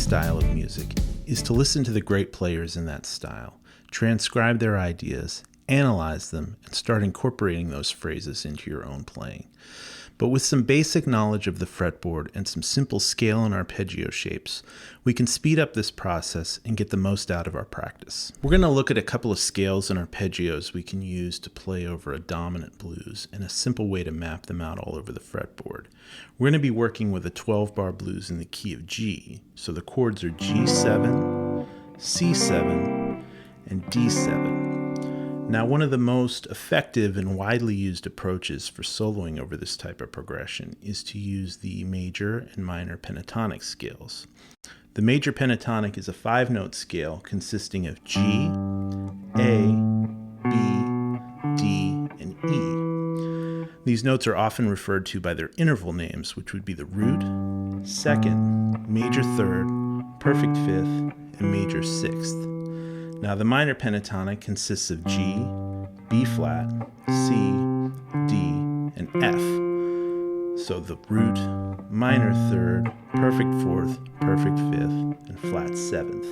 style of music is to listen to the great players in that style, transcribe their ideas, analyze them, and start incorporating those phrases into your own playing. But with some basic knowledge of the fretboard and some simple scale and arpeggio shapes, we can speed up this process and get the most out of our practice. We're going to look at a couple of scales and arpeggios we can use to play over a dominant blues and a simple way to map them out all over the fretboard. We're going to be working with a 12-bar blues in the key of G, so the chords are G7, C7, and D7. Now, one of the most effective and widely used approaches for soloing over this type of progression is to use the major and minor pentatonic scales. The major pentatonic is a 5-note scale consisting of G, A, B, D, and E. These notes are often referred to by their interval names, which would be the root, second, major third, perfect fifth, and major sixth. Now, the minor pentatonic consists of G, B flat, C, D, and F. So the root, minor third, perfect fourth, perfect fifth, and flat seventh.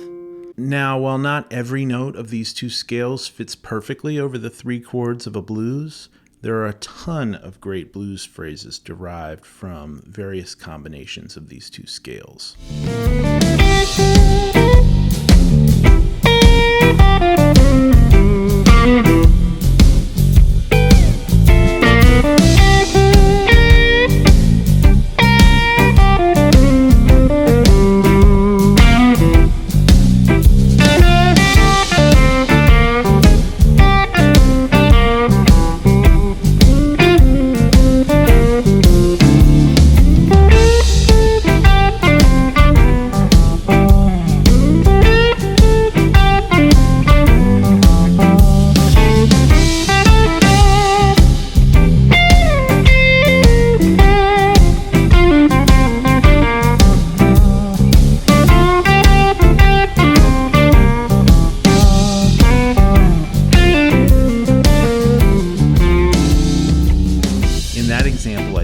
Now, while not every note of these two scales fits perfectly over the 3 chords of a blues, there are a ton of great blues phrases derived from various combinations of these two scales.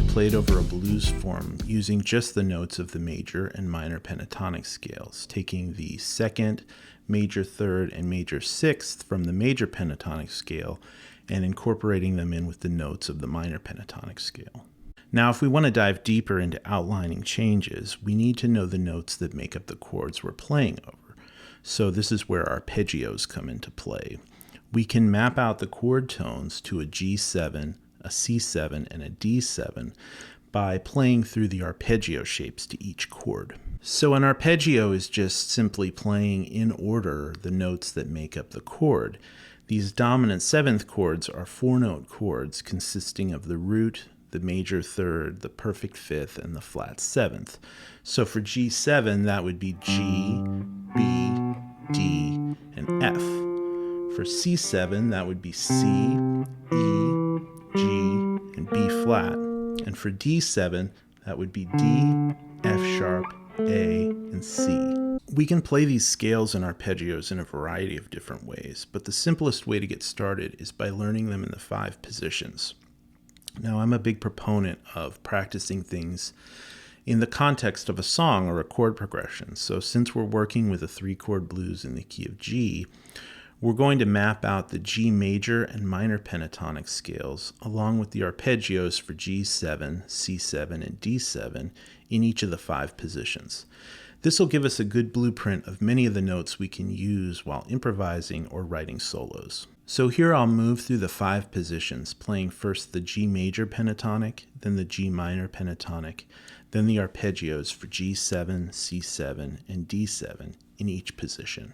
Played over a blues form using just the notes of the major and minor pentatonic scales, taking the second, major third, and major sixth from the major pentatonic scale and incorporating them in with the notes of the minor pentatonic scale. Now, if we want to dive deeper into outlining changes, we need to know the notes that make up the chords we're playing over. So this is where arpeggios come into play. We can map out the chord tones to a G7, a C7, and a D7 by playing through the arpeggio shapes to each chord. So an arpeggio is just simply playing in order the notes that make up the chord. These dominant 7th chords are 4-note chords consisting of the root, the major third, the perfect fifth, and the flat 7th. So for G7, that would be G, B, D, and F. For C7, that would be C, E, G, and B flat. And for D7, that would be D, F sharp, A, and C. We can play these scales and arpeggios in a variety of different ways, but the simplest way to get started is by learning them in the 5 positions. Now, I'm a big proponent of practicing things in the context of a song or a chord progression. So since we're working with a 3-chord blues in the key of G, we're going to map out the G major and minor pentatonic scales along with the arpeggios for G7, C7, and D7 in each of the 5 positions. This will give us a good blueprint of many of the notes we can use while improvising or writing solos. So here I'll move through the 5 positions, playing first the G major pentatonic, then the G minor pentatonic, then the arpeggios for G7, C7, and D7 in each position.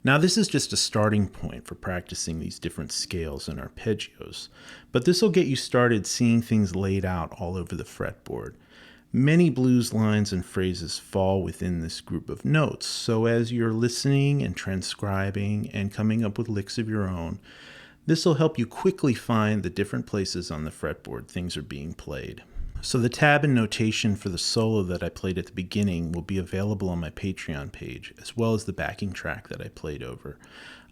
Now this is just a starting point for practicing these different scales and arpeggios, but this will get you started seeing things laid out all over the fretboard. Many blues lines and phrases fall within this group of notes, so as you're listening and transcribing and coming up with licks of your own, this will help you quickly find the different places on the fretboard things are being played. So the tab and notation for the solo that I played at the beginning will be available on my Patreon page, as well as the backing track that I played over.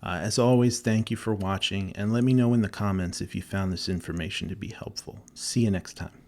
As always, thank you for watching, and let me know in the comments if you found this information to be helpful. See you next time.